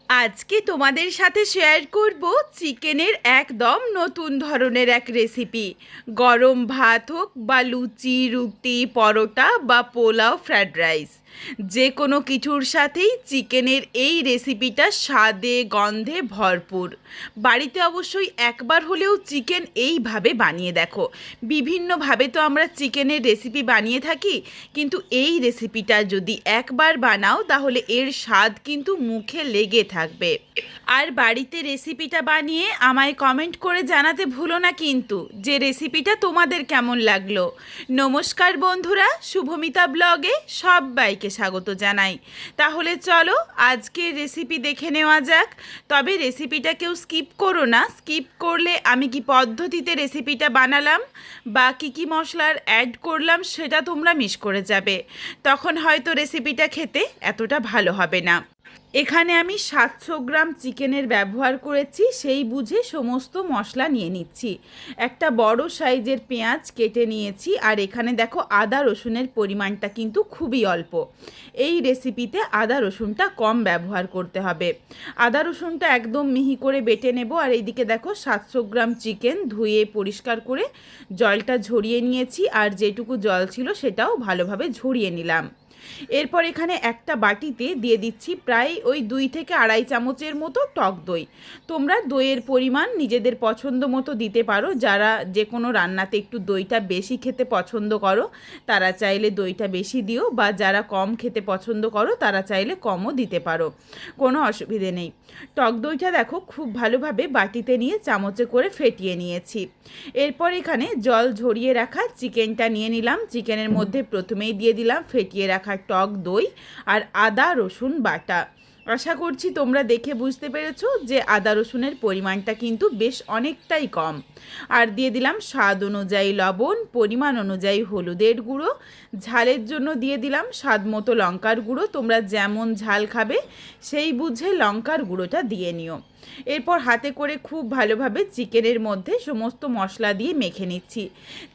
আজকে তোমাদের সাথে শেয়ার করব চিকেনের একদম নতুন ধরনের এক রেসিপি। গরম ভাত হোক বা লুচি, রুটি, পরোটা বা পোলাও, ফ্রায়েড রাইস, যে কোনো কিছুর সাথেই চিকেনের এই রেসিপিটা স্বাদে গন্ধে ভরপুর। বাড়িতে অবশ্যই একবার হলেও চিকেন এইভাবে বানিয়ে দেখো। বিভিন্নভাবে তো আমরা চিকেনের রেসিপি বানিয়ে থাকি, কিন্তু এই রেসিপিটা যদি একবার বানাও তাহলে এর স্বাদ কিন্তু মুখে লেগে থাকবে। আর বাড়িতে রেসিপিটা বানিয়ে আমায় কমেন্ট করে জানাতে ভুলো না কিন্তু যে রেসিপিটা তোমাদের কেমন লাগলো। নমস্কার বন্ধুরা, শুভমিতা ব্লগে সবাইকে স্বাগত জানাই। তাহলে চলো আজকের রেসিপি দেখে নেওয়া যাক। তবে রেসিপিটা কেউ স্কিপ করো না, স্কিপ করলে আমি কি পদ্ধতিতে রেসিপিটা বানালাম বা কী মশলার অ্যাড করলাম সেটা তোমরা মিস করে যাবে, তখন হয়তো রেসিপিটা খেতে এতটা ভালো হবে না। এখানে আমি 700 গ্রাম চিকেনের ব্যবহার করেছি, সেই বুঝে সমস্ত মশলা নিয়ে নিচ্ছি। একটা বড় সাইজের পেঁয়াজ কেটে নিয়েছি, আর এখানে দেখো আদা রসুনের পরিমাণটা কিন্তু খুবই অল্প। এই রেসিপিতে আদা রসুনটা কম ব্যবহার করতে হবে। আদা রসুনটা একদম মিহি করে বেটে নেব। আর এইদিকে দেখো 700 গ্রাম চিকেন ধুয়ে পরিষ্কার করে জলটা ঝরিয়ে নিয়েছি, আর যেটুকু জল ছিল সেটাও ভালোভাবে ঝরিয়ে নিলাম। এরপর এখানে একটা বাটিতে দিয়ে দিচ্ছি প্রায় ওই 2 থেকে আড়াই চামচের মতো টক দই। তোমরা দইয়ের পরিমাণ নিজেদের পছন্দ মতো দিতে পারো। যারা যে কোনো রান্নাতে একটু দইটা বেশি খেতে পছন্দ করো তারা চাইলে দইটা বেশি দিও, বা যারা কম খেতে পছন্দ করো তারা চাইলে কমও দিতে পারো, কোনো অসুবিধে নেই। টক দইটা দেখো খুব ভালোভাবে বাটিতে নিয়ে চামচে করে ফেটিয়ে নিয়েছি। এরপর এখানে জল ঝরিয়ে রাখা চিকেনটা নিয়ে নিলাম। চিকেনের মধ্যে প্রথমেই দিয়ে দিলাম ফেটিয়ে রাখা টক দই আর আদা রসুন বাটা। আশা করছি তোমরা দেখে বুঝতে পেরেছো যে আদা রসুনের পরিমাণটা কিন্তু বেশ অনেকটাই কম। আর দিয়ে দিলাম স্বাদ অনুযায়ী লবণ, পরিমাণ অনুযায়ী হলুদের গুঁড়ো, ঝালের জন্য দিয়ে দিলাম স্বাদ মতো লঙ্কার গুঁড়ো। তোমরা যেমন ঝাল খাবে সেই বুঝে লঙ্কার গুঁড়োটা দিয়ে নিও। এরপর হাতে করে খুব ভালোভাবে চিকেনের মধ্যে সমস্ত মশলা দিয়ে মেখে নিচ্ছি।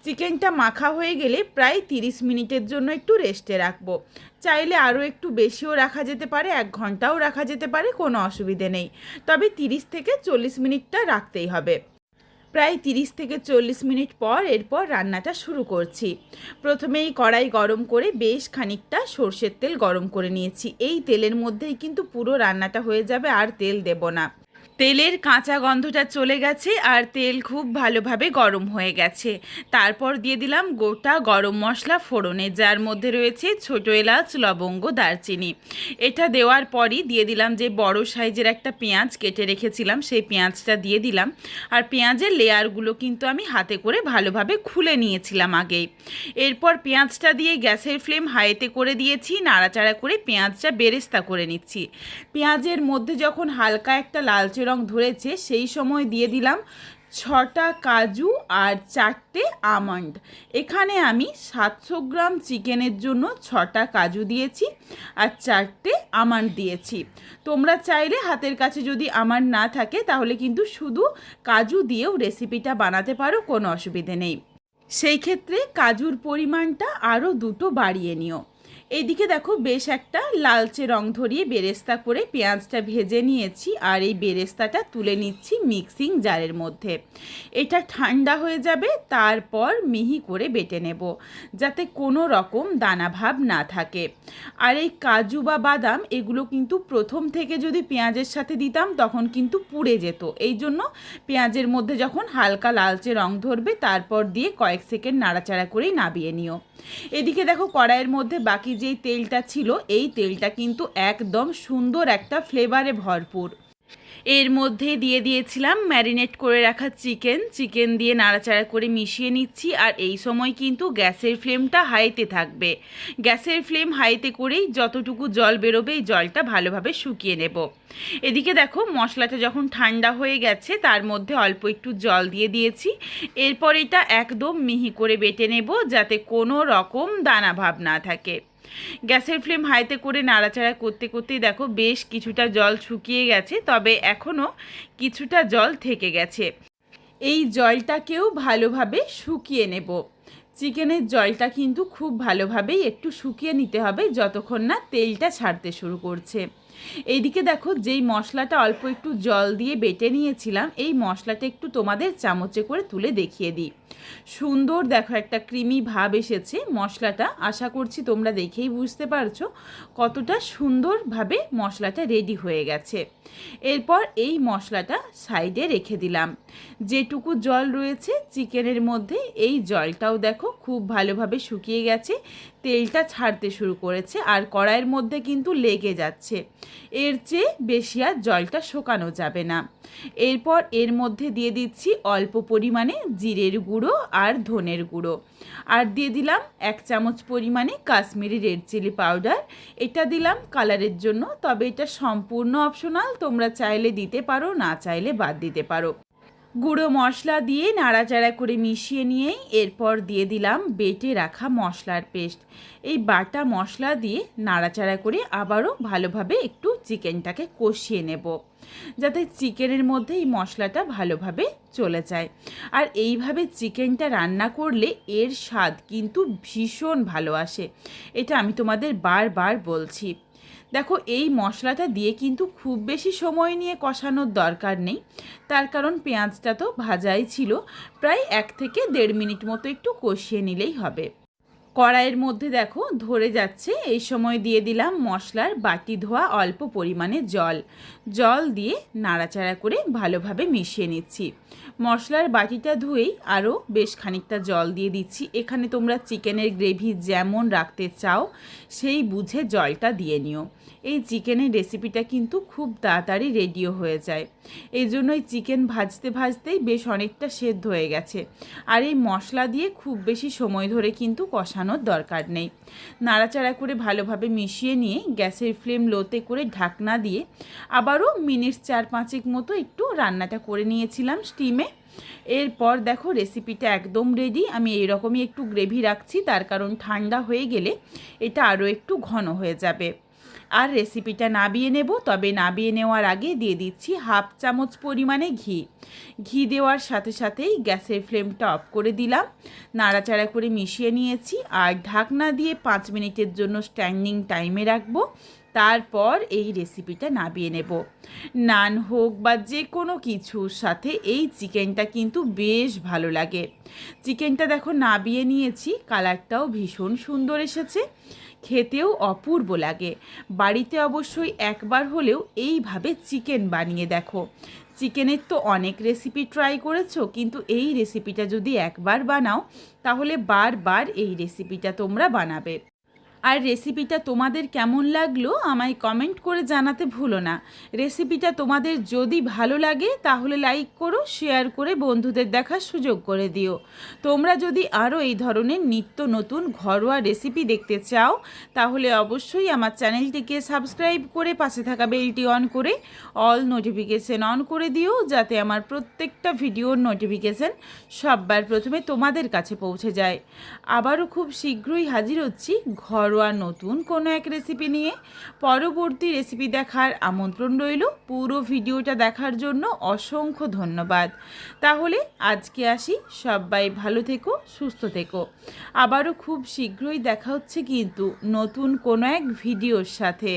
চিকেনটা মাখা হয়ে গেলে প্রায় 30 মিনিটের জন্য একটু রেস্টে রাখবো। চাইলে আরও একটু বেশিও রাখা যেতে পারে, 1 ঘন্টাও রাখা যেতে পারে, কোনো অসুবিধে নেই। তবে 30 থেকে 40 মিনিটটা রাখতেই হবে। প্রায় 30 থেকে 40 মিনিট পর এরপর রান্নাটা শুরু করছি। প্রথমেই কড়াই গরম করে বেশ খানিকটা সর্ষের তেল গরম করে নিয়েছি। এই তেলের মধ্যেই কিন্তু পুরো রান্নাটা হয়ে যাবে, আর তেল দেব না। তেলের কাঁচা গন্ধটা চলে গেছে আর তেল খুব ভালোভাবে গরম হয়ে গেছে। তারপর দিয়ে দিলাম গোটা গরম মশলা ফোড়নে, যার মধ্যে রয়েছে ছোটো এলাচ, লবঙ্গ, দারচিনি। এটা দেওয়ার পরই দিয়ে দিলাম যে বড় সাইজের একটা পেঁয়াজ কেটে রেখেছিলাম, সেই পেঁয়াজটা দিয়ে দিলাম। আর পেঁয়াজের লেয়ারগুলো কিন্তু আমি হাতে করে ভালোভাবে খুলে নিয়েছিলাম আগেই। এরপর পেঁয়াজটা দিয়ে গ্যাসের ফ্লেম হাইতে করে দিয়েছি, নাড়াচাড়া করে পেঁয়াজটা বেরেস্তা করে নিচ্ছি। পেঁয়াজের মধ্যে যখন হালকা একটা লালচে রং ধরেছে সেই সময় দিয়ে দিলাম 6টা কাজু আর 4টে আমন্ড। এখানে আমি 700 গ্রাম চিকেনের জন্য 6টা কাজু দিয়েছি আর 4টে আমন্ড দিয়েছি। তোমরা চাইলে হাতের কাছে যদি আমন্ড না থাকে তাহলে কিন্তু শুধু কাজু দিয়েও রেসিপিটা বানাতে পারো, কোনো অসুবিধে নেই। সেই ক্ষেত্রে কাজুর পরিমাণটা আরও 2টো বাড়িয়ে নিও। এইদিকে দেখো বেশ একটা লালচে রং ধরিয়ে বেরেস্তা করে পেঁয়াজটা ভেজে নিয়েছি, আর এই বেরেস্তাটা তুলে নিচ্ছি মিক্সিং জারের মধ্যে। এটা ঠান্ডা হয়ে যাবে, তারপর মিহি করে বেটে নেব যাতে কোনো রকম দানা ভাব না থাকে। আর এই কাজু বা বাদাম এগুলো কিন্তু প্রথম থেকে যদি পেঁয়াজের সাথে দিতাম তখন কিন্তু পুড়ে যেত। এই জন্য পেঁয়াজের মধ্যে যখন হালকা লালচে রং ধরবে তারপর দিয়ে কয়েক সেকেন্ড নাড়াচাড়া করেই নামিয়ে নিও। এদিকে দেখো কড়াইয়ের মধ্যে বাকি যেই তেলটা ছিল এই তেলটা কিন্তু একদম সুন্দর একটা ফ্লেভারে ভরপুর। এর মধ্যে দিয়ে দিয়েছিলাম ম্যারিনেট করে রাখা চিকেন দিয়ে নাড়াচাড়া করে মিশিয়ে নিচ্ছি। আর এই সময় কিন্তু গ্যাসের ফ্লেমটা হাইতে থাকবে। গ্যাসের ফ্লেম হাইতে করেই যতটুকু জল বেরোবে এই জলটা ভালোভাবে শুকিয়ে নেব। এদিকে দেখো মশলাটা যখন ঠান্ডা হয়ে গেছে তার মধ্যে অল্প একটু জল দিয়ে দিয়েছি। এরপর এটা একদম মিহি করে বেটে নেব যাতে কোনো রকম দানা ভাব না থাকে। গ্যাসের ফ্লেম হাইতে করে নাড়াচাড়া করতে করতেই দেখো বেশ কিছুটা জল শুকিয়ে গেছে, তবে এখনও কিছুটা জল থেকে গেছে। এই জলটাকেও ভালোভাবে শুকিয়ে নেব। চিকেনের জলটা কিন্তু খুব ভালোভাবেই একটু শুকিয়ে নিতে হবে যতক্ষণ না তেলটা ছাড়তে শুরু করছে। এইদিকে দেখো যেই মশলাটা অল্প একটু জল দিয়ে বেটে নিয়েছিলাম, এই মশলাটা একটু তোমাদের চামচে করে তুলে দেখিয়ে দিই। সুন্দর দেখো একটা ক্রিমি ভাব এসেছে মশলাটা। আশা করছি তোমরা দেখেই বুঝতে পারছো কতটা সুন্দরভাবে মশলাটা রেডি হয়ে গেছে। এরপর এই মশলাটা সাইডে রেখে দিলাম। যেটুকু জল রয়েছে চিকেনের মধ্যে, এই জলটাও দেখো খুব ভালোভাবে শুকিয়ে গেছে, তেলটা ছাড়তে শুরু করেছে আর কড়াইয়ের মধ্যে কিন্তু লেগে যাচ্ছে। এর চেয়ে বেশি আর জলটা শুকানো যাবে না। এরপর এর মধ্যে দিয়ে দিচ্ছি অল্প পরিমাণে জিরের গুঁড়ো আর ধনের গুঁড়ো, আর দিয়ে দিলাম 1 চামচ পরিমাণে কাশ্মীরি রেড চিলি পাউডার। এটা দিলাম কালারের জন্য, তবে এটা সম্পূর্ণ অপশনাল, তোমরা চাইলে দিতে পারো, না চাইলে বাদ দিতে পারো। গুঁড়ো মশলা দিয়ে নাড়াচাড়া করে মিশিয়ে নিয়েই এরপর দিয়ে দিলাম বেটে রাখা মশলার পেস্ট। এই বাটা মশলা দিয়ে নাড়াচাড়া করে আবারও ভালোভাবে একটু চিকেনটাকে কষিয়ে নেব, যাতে চিকেনের মধ্যে এই মশলাটা ভালোভাবে চলে যায়। আর এইভাবে চিকেনটা রান্না করলে এর স্বাদ কিন্তু ভীষণ ভালো আসে, এটা আমি তোমাদের বারবার বলছি। দেখো এই মশলাটা দিয়ে কিন্তু খুব বেশি সময় নিয়ে কষানোর দরকার নেই, তার কারণ পেঁয়াজটা তো ভাজাই ছিল। প্রায় 1 থেকে 1.5 মিনিট মতো একটু কষিয়ে নিলেই হবে। কড়াইয়ের মধ্যে দেখো ধরে যাচ্ছে, এই সময় দিয়ে দিলাম মশলার বাটি ধোয়া অল্প পরিমাণে জল দিয়ে নাড়াচাড়া করে ভালোভাবে মিশিয়ে নিচ্ছি। মশলার বাটিটা ধুয়েই আরও বেশ খানিকটা জল দিয়ে দিচ্ছি। এখানে তোমরা চিকেনের গ্রেভি যেমন রাখতে চাও সেই বুঝে জলটা দিয়ে নিও। এই চিকেনের রেসিপিটা কিন্তু খুব তাড়াতাড়ি রেডিও হয়ে যায়, এই জন্যই চিকেন ভাজতে ভাজতেই বেশ অনেকটা সেদ্ধ হয়ে গেছে। আর এই মশলা দিয়ে খুব বেশি সময় ধরে কিন্তু কষানোর দরকার নেই। নাড়াচাড়া করে ভালোভাবে মিশিয়ে নিয়ে গ্যাসের ফ্লেম লোতে করে ঢাকনা দিয়ে আবারও মিনিট 4-5 মতো একটু রান্নাটা করে নিয়েছিলাম স্টিমে। এরপর দেখো রেসিপিটা একদম রেডি। আমি এইরকমই একটু গ্রেভি রাখছি, তার কারণ ঠান্ডা হয়ে গেলে এটা আরও একটু ঘন হয়ে যাবে। আর রেসিপিটা নাবিয়ে নেব, তবে নাবিয়ে নেওয়ার আগে দিয়ে দিচ্ছি 1/2 চামচ পরিমাণে ঘি দেওয়ার সাথে সাথেই গ্যাসের ফ্লেমটা অফ করে দিলাম, নাড়াচাড়া করে মিশিয়ে নিয়েছি আর ঢাকনা দিয়ে 5 মিনিটের জন্য স্ট্যান্ডিং টাইমে রাখবো। তারপর এই রেসিপিটা নাবিয়ে নেব। নান হোক বা যে কোনো কিছুর সাথে এই চিকেনটা কিন্তু বেশ ভালো লাগে। চিকেনটা দেখো নাবিয়ে নিয়েছি, কালারটাও ভীষণ সুন্দর এসেছে, খেতেও অপূর্ব লাগে। বাড়িতে অবশ্যই একবার হলেও এইভাবে চিকেন বানিয়ে দেখো। চিকেনের তো অনেক রেসিপি ট্রাই করেছো, কিন্তু এই রেসিপিটা যদি একবার বানাও তাহলে বারবার এই রেসিপিটা তোমরা বানাবে। আর রেসিপিটা তোমাদের কেমন লাগলো আমায় কমেন্ট করে জানাতে ভুলো না। রেসিপিটা তোমাদের যদি ভালো লাগে তাহলে লাইক করো, শেয়ার করে বন্ধুদের দেখার সুযোগ করে দিও। তোমরা যদি আরও এই ধরনের নিত্য নতুন ঘরোয়া রেসিপি দেখতে চাও তাহলে অবশ্যই আমার চ্যানেলটিকে সাবস্ক্রাইব করে পাশে থাকা বেলটি অন করে অল নোটিফিকেশান অন করে দিও, যাতে আমার প্রত্যেকটা ভিডিওর নোটিফিকেশান সবার প্রথমে তোমাদের কাছে পৌঁছে যায়। আবারও খুব শীঘ্রই হাজির হচ্ছি ঘরোয়া নতুন কোনো এক রেসিপি নিয়ে। পরবর্তী রেসিপি দেখার আমন্ত্রণ রইল। পুরো ভিডিওটা দেখার জন্য অসংখ্য ধন্যবাদ। তাহলে আজকে আসি, সবাই ভালো থেকো, সুস্থ থেকো। আবারও খুব শীঘ্রই দেখা হচ্ছে কিন্তু নতুন কোনো এক ভিডিওর সাথে।